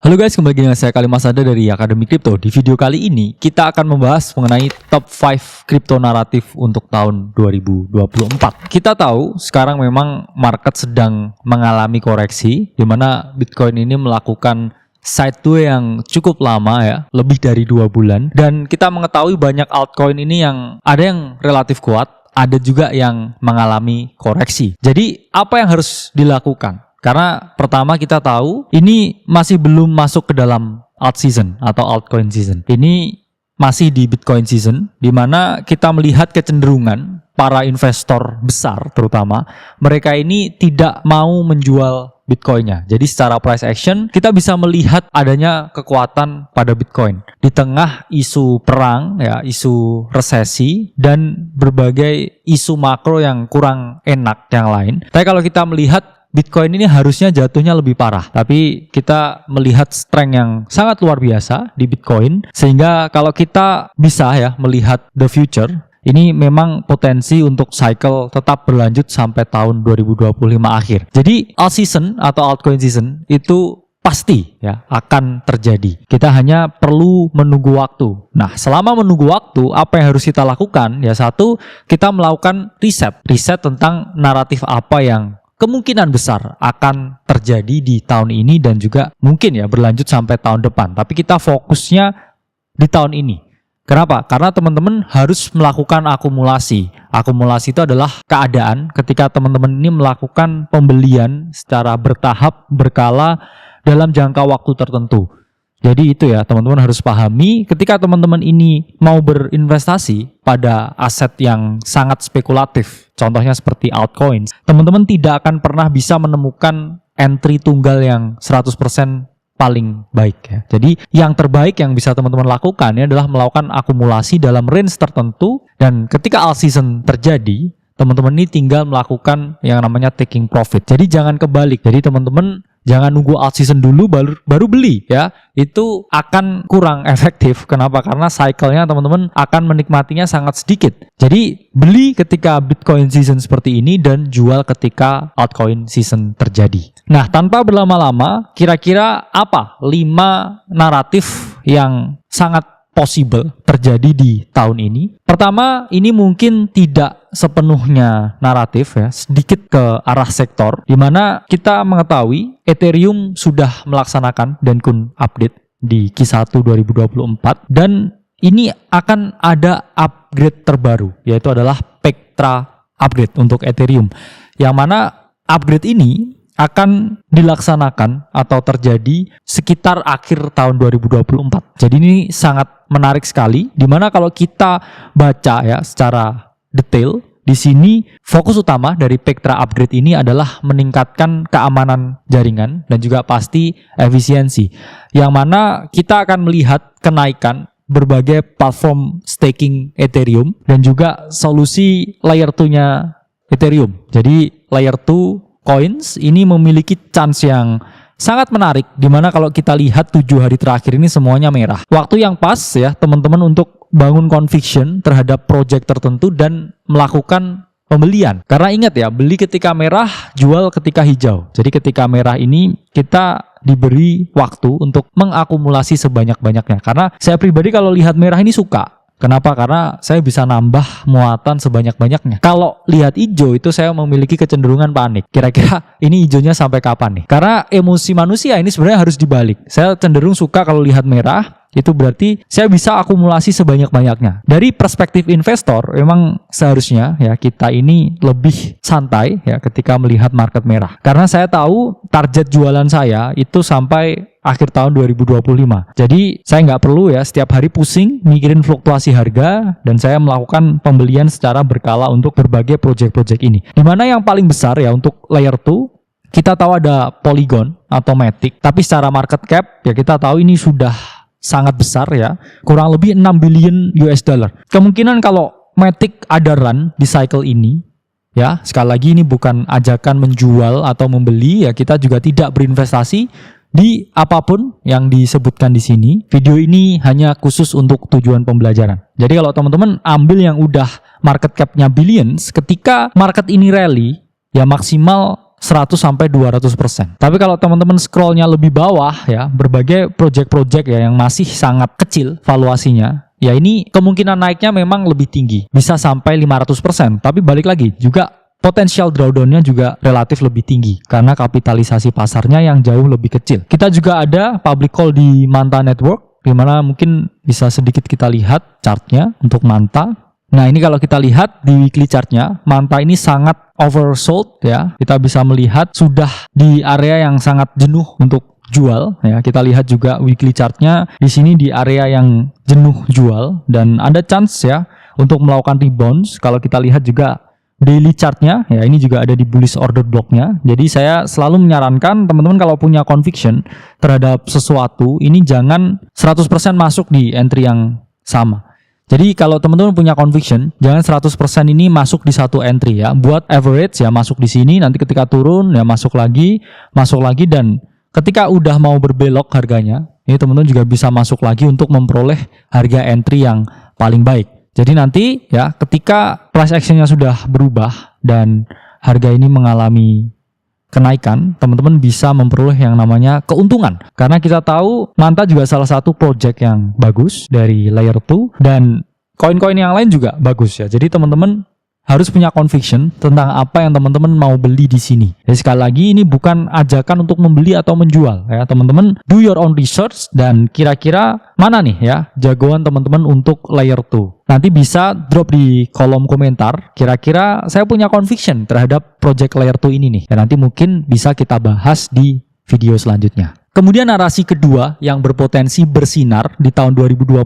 Halo guys, kembali dengan saya Kali Mas Anda dari Akademi Kripto. Di video kali ini kita akan membahas mengenai top 5 kripto naratif untuk tahun 2024. Kita tahu sekarang memang market sedang mengalami koreksi, di mana Bitcoin ini melakukan sideway yang cukup lama ya, lebih dari 2 bulan. Dan kita mengetahui banyak altcoin ini yang ada yang relatif kuat, ada juga yang mengalami koreksi. Jadi apa yang harus dilakukan? Karena pertama kita tahu ini masih belum masuk ke dalam alt season atau altcoin season. Ini masih di Bitcoin season, di mana kita melihat kecenderungan para investor besar terutama, mereka ini tidak mau menjual Bitcoinnya. Jadi secara price action kita bisa melihat adanya kekuatan pada Bitcoin di tengah isu perang, ya, isu resesi dan berbagai isu makro yang kurang enak yang lain. Tapi kalau kita melihat Bitcoin ini harusnya jatuhnya lebih parah, tapi kita melihat strength yang sangat luar biasa di Bitcoin, sehingga kalau kita bisa ya melihat the future, ini memang potensi untuk cycle tetap berlanjut sampai tahun 2025 akhir. Jadi alt season atau altcoin season itu pasti ya akan terjadi. Kita hanya perlu menunggu waktu. Nah, selama menunggu waktu, apa yang harus kita lakukan? Ya satu, kita melakukan riset tentang naratif apa yang kemungkinan besar akan terjadi di tahun ini dan juga mungkin ya berlanjut sampai tahun depan. Tapi kita fokusnya di tahun ini. Kenapa? Karena teman-teman harus melakukan akumulasi. Akumulasi itu adalah keadaan ketika teman-teman ini melakukan pembelian secara bertahap, berkala dalam jangka waktu tertentu. Jadi itu ya teman-teman harus pahami, ketika teman-teman ini mau berinvestasi pada aset yang sangat spekulatif, contohnya seperti altcoins, teman-teman tidak akan pernah bisa menemukan entry tunggal yang 100% paling baik ya. Jadi yang terbaik yang bisa teman-teman lakukan adalah melakukan akumulasi dalam range tertentu, dan ketika alt season terjadi, teman-teman ini tinggal melakukan yang namanya taking profit. Jadi jangan kebalik. Jadi teman-teman jangan nunggu alt season dulu baru beli ya. Itu akan kurang efektif. Kenapa? Karena cycle-nya teman-teman akan menikmatinya sangat sedikit. Jadi beli ketika Bitcoin season seperti ini dan jual ketika altcoin season terjadi. Nah, tanpa berlama-lama, kira-kira apa 5 naratif yang sangat possible terjadi di tahun ini? Pertama, ini mungkin tidak sepenuhnya naratif ya, sedikit ke arah sektor, di mana kita mengetahui Ethereum sudah melaksanakan Dencun update di Q1 2024 dan ini akan ada upgrade terbaru, yaitu adalah Pectra upgrade untuk Ethereum, yang mana upgrade ini akan dilaksanakan atau terjadi sekitar akhir tahun 2024. Jadi ini sangat menarik sekali, dimana kalau kita baca ya secara detail, di sini fokus utama dari Pectra upgrade ini adalah meningkatkan keamanan jaringan dan juga pasti efisiensi, yang mana kita akan melihat kenaikan berbagai platform staking Ethereum dan juga solusi layer 2-nya Ethereum. Jadi layer 2 coins ini memiliki chance yang sangat menarik, dimana kalau kita lihat 7 hari terakhir ini semuanya merah. Waktu yang pas ya teman-teman untuk bangun conviction terhadap project tertentu dan melakukan pembelian. Karena ingat ya, beli ketika merah, jual ketika hijau. Jadi ketika merah ini kita diberi waktu untuk mengakumulasi sebanyak-banyaknya. Karena saya pribadi kalau lihat merah ini suka. Kenapa? Karena saya bisa nambah muatan sebanyak-banyaknya. Kalau lihat hijau itu saya memiliki kecenderungan panik. Kira-kira ini hijaunya sampai kapan nih? Karena emosi manusia ini sebenarnya harus dibalik. Saya cenderung suka kalau lihat merah, itu berarti saya bisa akumulasi sebanyak-banyaknya. Dari perspektif investor, memang seharusnya ya kita ini lebih santai ya ketika melihat market merah. Karena saya tahu target jualan saya itu sampai akhir tahun 2025. Jadi saya nggak perlu ya setiap hari pusing mikirin fluktuasi harga, dan saya melakukan pembelian secara berkala untuk berbagai project-project ini. Dimana yang paling besar ya untuk layer 2, kita tahu ada Polygon atau Matic, tapi secara market cap ya kita tahu ini sudah sangat besar ya, kurang lebih 6 billion US dollar. Kemungkinan kalau Matic ada run di cycle ini, ya sekali lagi ini bukan ajakan menjual atau membeli ya, kita juga tidak berinvestasi di apapun yang disebutkan di sini. Video ini hanya khusus untuk tujuan pembelajaran. Jadi kalau teman-teman ambil yang udah market cap-nya billions, ketika market ini rally, ya maksimal 100 sampai 200%. Tapi kalau teman-teman scrollnya lebih bawah ya, berbagai project-project ya yang masih sangat kecil valuasinya, ya ini kemungkinan naiknya memang lebih tinggi, bisa sampai 500%. Tapi balik lagi juga potensial drawdown-nya juga relatif lebih tinggi karena kapitalisasi pasarnya yang jauh lebih kecil. Kita juga ada public call di Manta Network, di mana mungkin bisa sedikit kita lihat chartnya untuk Manta. Nah ini kalau kita lihat di weekly chartnya, Manta ini sangat oversold ya. Kita bisa melihat sudah di area yang sangat jenuh untuk jual ya. Kita lihat juga weekly chartnya di sini di area yang jenuh jual dan ada chance ya untuk melakukan rebounds. Kalau kita lihat juga daily chartnya ya, ini juga ada di bullish order blocknya. Jadi saya selalu menyarankan teman-teman kalau punya conviction terhadap sesuatu ini jangan 100% masuk di entry yang sama. Jadi kalau teman-teman punya conviction, jangan 100% ini masuk di satu entry ya. Buat average ya, masuk di sini, nanti ketika turun ya masuk lagi, dan ketika udah mau berbelok harganya, ini teman-teman juga bisa masuk lagi untuk memperoleh harga entry yang paling baik. Jadi nanti ya ketika price action-nya sudah berubah dan harga ini mengalami kenaikan, teman-teman bisa memperoleh yang namanya keuntungan. Karena kita tahu Manta juga salah satu project yang bagus dari layer 2 dan koin-koin yang lain juga bagus ya. Jadi teman-teman harus punya conviction tentang apa yang teman-teman mau beli di sini. Jadi sekali lagi ini bukan ajakan untuk membeli atau menjual ya. Teman-teman do your own research dan kira-kira mana nih ya jagoan teman-teman untuk layer 2. Nanti bisa drop di kolom komentar kira-kira saya punya conviction terhadap project layer 2 ini nih. Dan nanti mungkin bisa kita bahas di video selanjutnya. Kemudian narasi kedua yang berpotensi bersinar di tahun 2024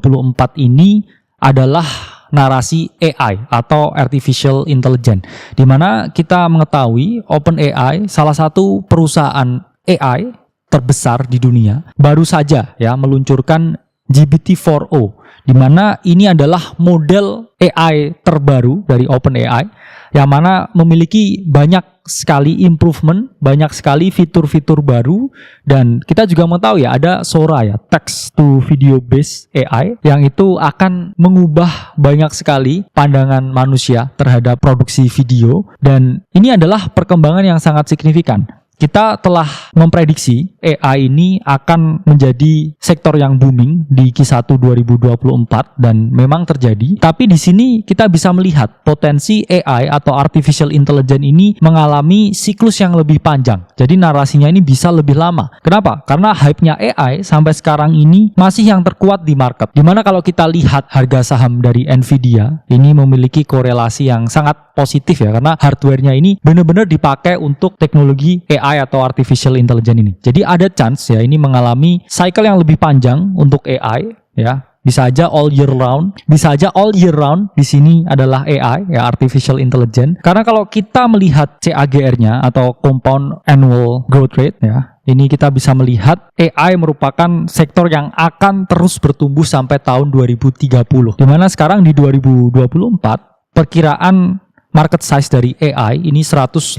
ini adalah narasi AI atau Artificial Intelligence, di mana kita mengetahui OpenAI salah satu perusahaan AI terbesar di dunia baru saja ya meluncurkan GPT-4o, di mana ini adalah model AI terbaru dari OpenAI yang mana memiliki banyak sekali improvement, banyak sekali fitur-fitur baru, dan kita juga mengetahui ya ada Sora ya, text to video based AI yang itu akan mengubah banyak sekali pandangan manusia terhadap produksi video, dan ini adalah perkembangan yang sangat signifikan. Kita telah memprediksi AI ini akan menjadi sektor yang booming di Q1 2024 dan memang terjadi. Tapi di sini kita bisa melihat potensi AI atau Artificial Intelligence ini mengalami siklus yang lebih panjang. Jadi narasinya ini bisa lebih lama. Kenapa? Karena hype-nya AI sampai sekarang ini masih yang terkuat di market. Dimana kalau kita lihat harga saham dari Nvidia ini memiliki korelasi yang sangat positif ya, karena hardware-nya ini benar-benar dipakai untuk teknologi AI atau Artificial Intelligence ini. Jadi ada chance ya ini mengalami cycle yang lebih panjang untuk AI ya. Bisa aja all year round, bisa aja all year round di sini adalah AI ya, Artificial Intelligence. Karena kalau kita melihat CAGR-nya atau Compound Annual Growth Rate ya, ini kita bisa melihat AI merupakan sektor yang akan terus bertumbuh sampai tahun 2030. Dimana sekarang di 2024 perkiraan market size dari AI ini 184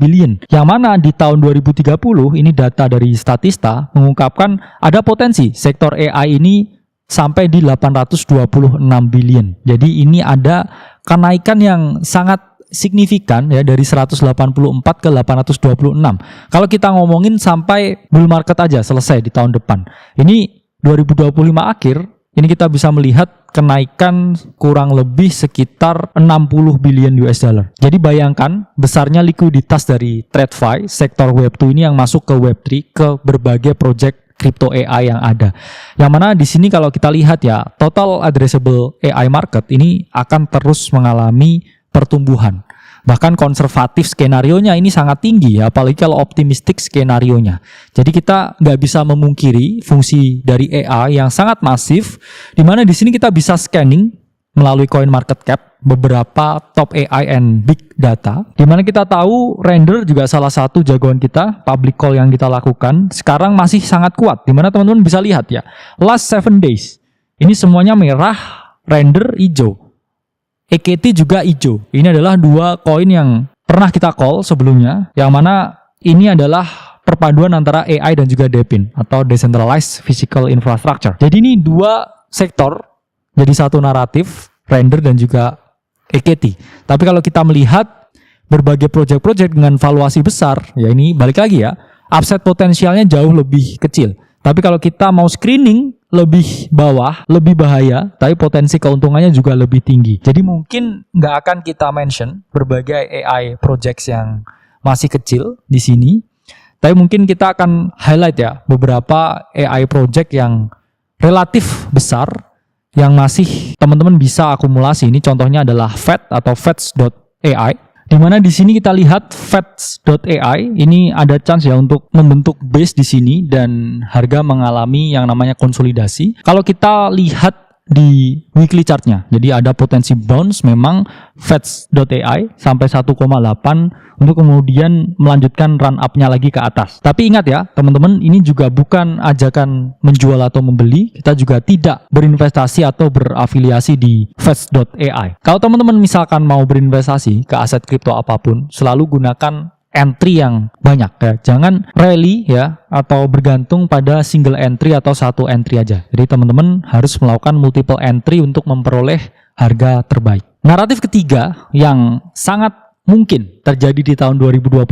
billion. Yang mana di tahun 2030 ini data dari Statista mengungkapkan ada potensi sektor AI ini sampai di 826 billion. Jadi ini ada kenaikan yang sangat signifikan ya dari 184 ke 826. Kalau kita ngomongin sampai bull market aja selesai di tahun depan. Ini 2025 akhir ini kita bisa melihat kenaikan kurang lebih sekitar 60 billion US dollar. Jadi bayangkan besarnya likuiditas dari TradFi, sektor Web2 ini yang masuk ke Web3 ke berbagai project crypto AI yang ada. Yang mana di sini kalau kita lihat ya, total addressable AI market ini akan terus mengalami pertumbuhan. Bahkan konservatif skenarionya ini sangat tinggi ya, apalagi kalau optimistik skenarionya. Jadi kita nggak bisa memungkiri fungsi dari AI yang sangat masif, di mana di sini kita bisa scanning melalui coin market cap beberapa top AI and big data, di mana kita tahu render juga salah satu jagoan kita, public call yang kita lakukan sekarang masih sangat kuat, di mana teman-teman bisa lihat ya, last 7 days ini semuanya merah, render hijau. EKT juga hijau. Ini adalah dua koin yang pernah kita call sebelumnya, yang mana ini adalah perpaduan antara AI dan juga DePIN atau Decentralized Physical Infrastructure. Jadi ini dua sektor jadi satu naratif, render dan juga EKT. Tapi kalau kita melihat berbagai project-project dengan valuasi besar, ya ini balik lagi ya, upside potensialnya jauh lebih kecil. Tapi kalau kita mau screening lebih bawah, lebih bahaya, tapi potensi keuntungannya juga lebih tinggi. Jadi mungkin nggak akan kita mention berbagai AI projects yang masih kecil di sini, tapi mungkin kita akan highlight ya beberapa AI project yang relatif besar yang masih teman-teman bisa akumulasi. Ini contohnya adalah FET atau Fets.ai, di mana di sini kita lihat Fets.ai ini ada chance ya untuk membentuk base di sini dan harga mengalami yang namanya konsolidasi. Kalau kita lihat di weekly chartnya, jadi ada potensi bounce memang Fets.ai sampai 1,8 untuk kemudian melanjutkan run up-nya lagi ke atas. Tapi ingat ya teman-teman, ini juga bukan ajakan menjual atau membeli, kita juga tidak berinvestasi atau berafiliasi di Fets.ai. Kalau teman-teman misalkan mau berinvestasi ke aset kripto apapun, selalu gunakan entry yang banyak ya. Jangan rally ya atau bergantung pada single entry atau satu entry aja. Jadi teman-teman harus melakukan multiple entry untuk memperoleh harga terbaik. Naratif ketiga yang sangat mungkin terjadi di tahun 2024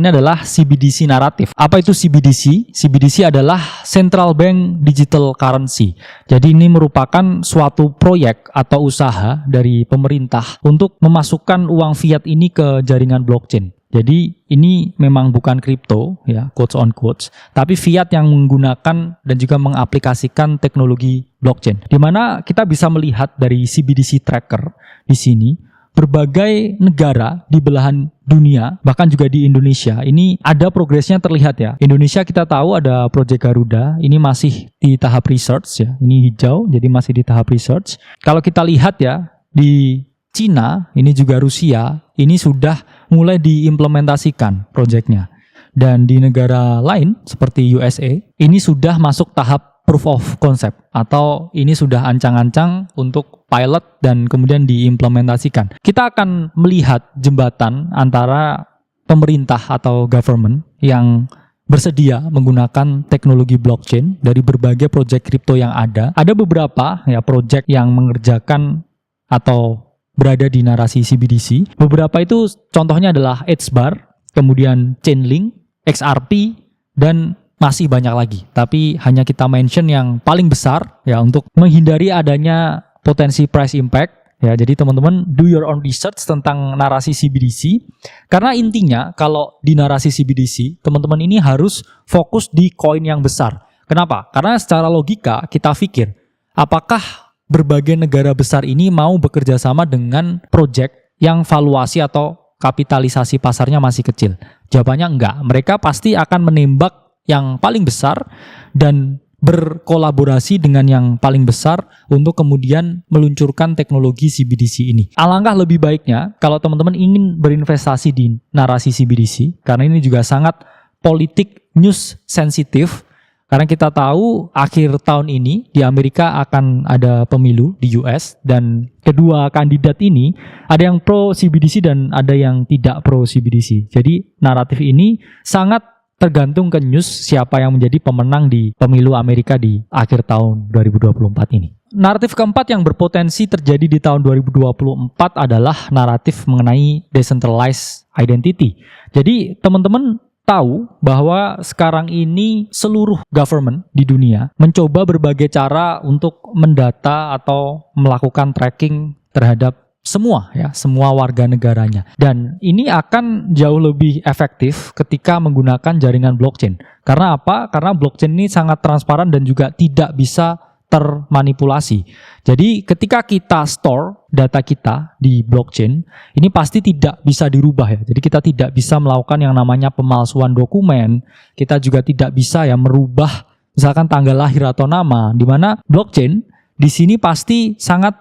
ini adalah CBDC naratif. Apa itu CBDC? CBDC adalah Central Bank Digital Currency. Jadi ini merupakan suatu proyek atau usaha dari pemerintah untuk memasukkan uang fiat ini ke jaringan blockchain. Jadi ini memang bukan kripto ya, quotes on quotes, tapi fiat yang menggunakan dan juga mengaplikasikan teknologi blockchain. Di mana kita bisa melihat dari CBDC tracker di sini berbagai negara di belahan dunia, bahkan juga di Indonesia, ini ada progresnya terlihat ya. Indonesia kita tahu ada Project Garuda, ini masih di tahap research ya, ini hijau, jadi masih di tahap research. Kalau kita lihat ya, di Cina, ini juga Rusia, ini sudah mulai diimplementasikan proyeknya. Dan di negara lain seperti USA, ini sudah masuk tahap proof of concept atau ini sudah ancang-ancang untuk pilot dan kemudian diimplementasikan. Kita akan melihat jembatan antara pemerintah atau government yang bersedia menggunakan teknologi blockchain dari berbagai proyek kripto yang ada. Ada beberapa ya proyek yang mengerjakan atau berada di narasi CBDC. Beberapa itu contohnya adalah Edgebar, kemudian Chainlink, XRP, dan masih banyak lagi. Tapi hanya kita mention yang paling besar ya untuk menghindari adanya potensi price impact. Ya, jadi teman-teman do your own research tentang narasi CBDC. Karena intinya kalau di narasi CBDC, teman-teman ini harus fokus di koin yang besar. Kenapa? Karena secara logika kita pikir, apakah berbagai negara besar ini mau bekerja sama dengan proyek yang valuasi atau kapitalisasi pasarnya masih kecil? Jawabannya enggak. Mereka pasti akan menembak yang paling besar dan berkolaborasi dengan yang paling besar untuk kemudian meluncurkan teknologi CBDC ini. Alangkah lebih baiknya kalau teman-teman ingin berinvestasi di narasi CBDC, karena ini juga sangat politik news sensitif. Karena kita tahu akhir tahun ini di Amerika akan ada pemilu di US dan kedua kandidat ini ada yang pro CBDC dan ada yang tidak pro CBDC. Jadi naratif ini sangat tergantung ke news siapa yang menjadi pemenang di pemilu Amerika di akhir tahun 2024 ini. Naratif keempat yang berpotensi terjadi di tahun 2024 adalah naratif mengenai decentralized identity. Jadi teman-teman tahu bahwa sekarang ini seluruh government di dunia mencoba berbagai cara untuk mendata atau melakukan tracking terhadap semua warga negaranya. Dan ini akan jauh lebih efektif ketika menggunakan jaringan blockchain. Karena apa? Karena blockchain ini sangat transparan dan juga tidak bisa termanipulasi. Jadi ketika kita store data kita di blockchain, ini pasti tidak bisa dirubah ya. Jadi kita tidak bisa melakukan yang namanya pemalsuan dokumen. Kita juga tidak bisa ya merubah misalkan tanggal lahir atau nama, di mana blockchain di sini pasti sangat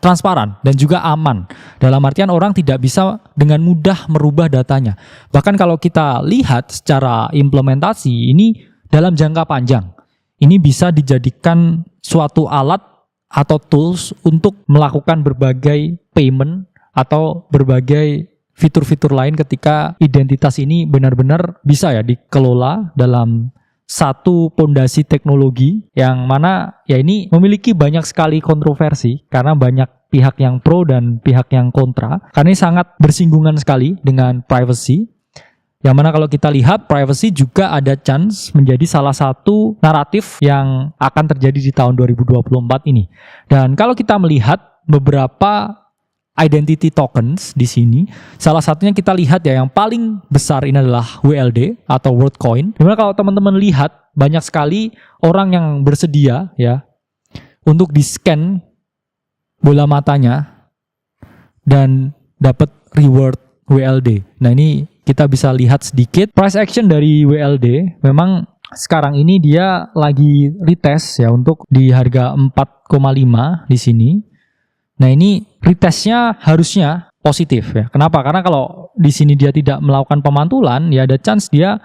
transparan dan juga aman. Dalam artian orang tidak bisa dengan mudah merubah datanya. Bahkan kalau kita lihat secara implementasi ini dalam jangka panjang, ini bisa dijadikan suatu alat atau tools untuk melakukan berbagai payment atau berbagai fitur-fitur lain ketika identitas ini benar-benar bisa ya dikelola dalam satu pondasi teknologi yang mana ya ini memiliki banyak sekali kontroversi karena banyak pihak yang pro dan pihak yang kontra. Karena ini sangat bersinggungan sekali dengan privacy. Yang mana kalau kita lihat privacy juga ada chance menjadi salah satu naratif yang akan terjadi di tahun 2024 ini. Dan kalau kita melihat beberapa identity tokens di sini, salah satunya kita lihat ya yang paling besar ini adalah WLD atau WorldCoin. Dimana kalau teman-teman lihat banyak sekali orang yang bersedia ya untuk di-scan bola matanya dan dapat reward WLD. Nah ini kita bisa lihat sedikit price action dari WLD. Memang sekarang ini dia lagi retest ya untuk di harga 4,5 di sini. Nah ini retestnya harusnya positif ya. Kenapa? Karena kalau di sini dia tidak melakukan pemantulan, ya ada chance dia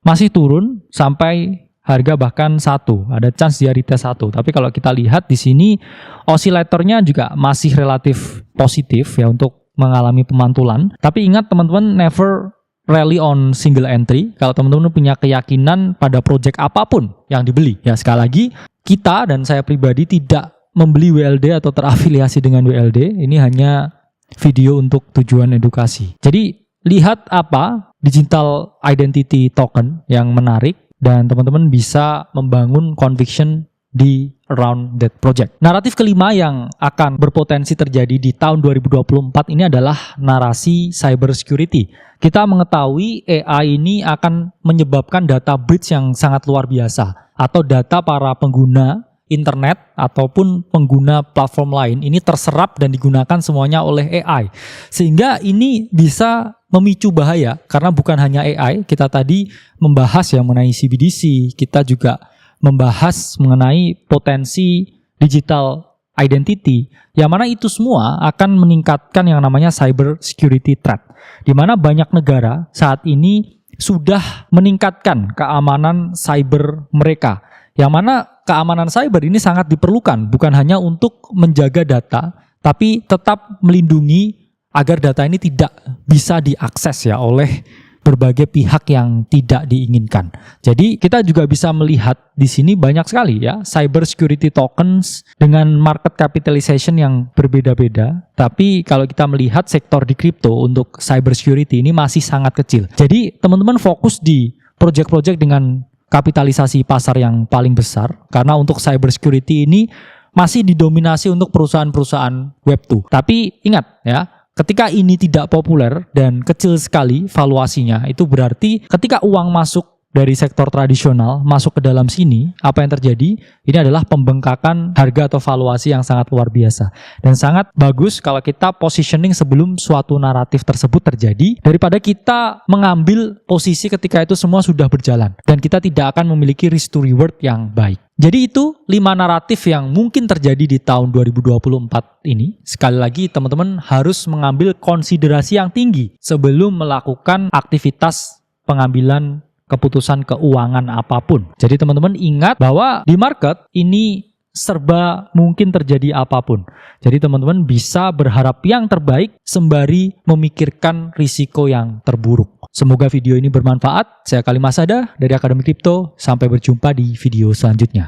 masih turun sampai harga bahkan 1. Ada chance dia retest 1. Tapi kalau kita lihat di sini osilatornya juga masih relatif positif ya untuk mengalami pemantulan. Tapi ingat teman-teman, never rally on single entry. Kalau teman-teman punya keyakinan pada project apapun yang dibeli, ya sekali lagi kita dan saya pribadi tidak membeli WLD atau terafiliasi dengan WLD. Ini hanya video untuk tujuan edukasi. Jadi lihat apa digital identity token yang menarik dan teman-teman bisa membangun conviction di around that project. Naratif kelima yang akan berpotensi terjadi di tahun 2024 ini adalah narasi cyber security. Kita mengetahui AI ini akan menyebabkan data breach yang sangat luar biasa atau data para pengguna internet ataupun pengguna platform lain ini terserap dan digunakan semuanya oleh AI. Sehingga ini bisa memicu bahaya karena bukan hanya AI, kita tadi membahas yang mengenai CBDC, kita juga membahas mengenai potensi digital identity, yang mana itu semua akan meningkatkan yang namanya cyber security threat, di mana banyak negara saat ini sudah meningkatkan keamanan cyber mereka, yang mana keamanan cyber ini sangat diperlukan, bukan hanya untuk menjaga data, tapi tetap melindungi agar data ini tidak bisa diakses ya oleh berbagai pihak yang tidak diinginkan. Jadi kita juga bisa melihat di sini banyak sekali ya cyber security tokens dengan market capitalization yang berbeda-beda. Tapi kalau kita melihat sektor di kripto untuk cyber security ini masih sangat kecil. Jadi teman-teman fokus di project-project dengan kapitalisasi pasar yang paling besar karena untuk cyber security ini masih didominasi untuk perusahaan-perusahaan Web2. Tapi ingat ya, ketika ini tidak populer dan kecil sekali valuasinya, itu berarti ketika uang masuk dari sektor tradisional masuk ke dalam sini, apa yang terjadi? Ini adalah pembengkakan harga atau valuasi yang sangat luar biasa. Dan sangat bagus kalau kita positioning sebelum suatu naratif tersebut terjadi, daripada kita mengambil posisi ketika itu semua sudah berjalan. Dan kita tidak akan memiliki risk to reward yang baik. Jadi itu 5 naratif yang mungkin terjadi di tahun 2024 ini. Sekali lagi teman-teman harus mengambil konsiderasi yang tinggi sebelum melakukan aktivitas pengambilan keputusan keuangan apapun. Jadi teman-teman ingat bahwa di market ini serba mungkin terjadi apapun. Jadi teman-teman bisa berharap yang terbaik sembari memikirkan risiko yang terburuk. Semoga video ini bermanfaat. Saya Khalil Masada dari Akademi Kripto. Sampai berjumpa di video selanjutnya.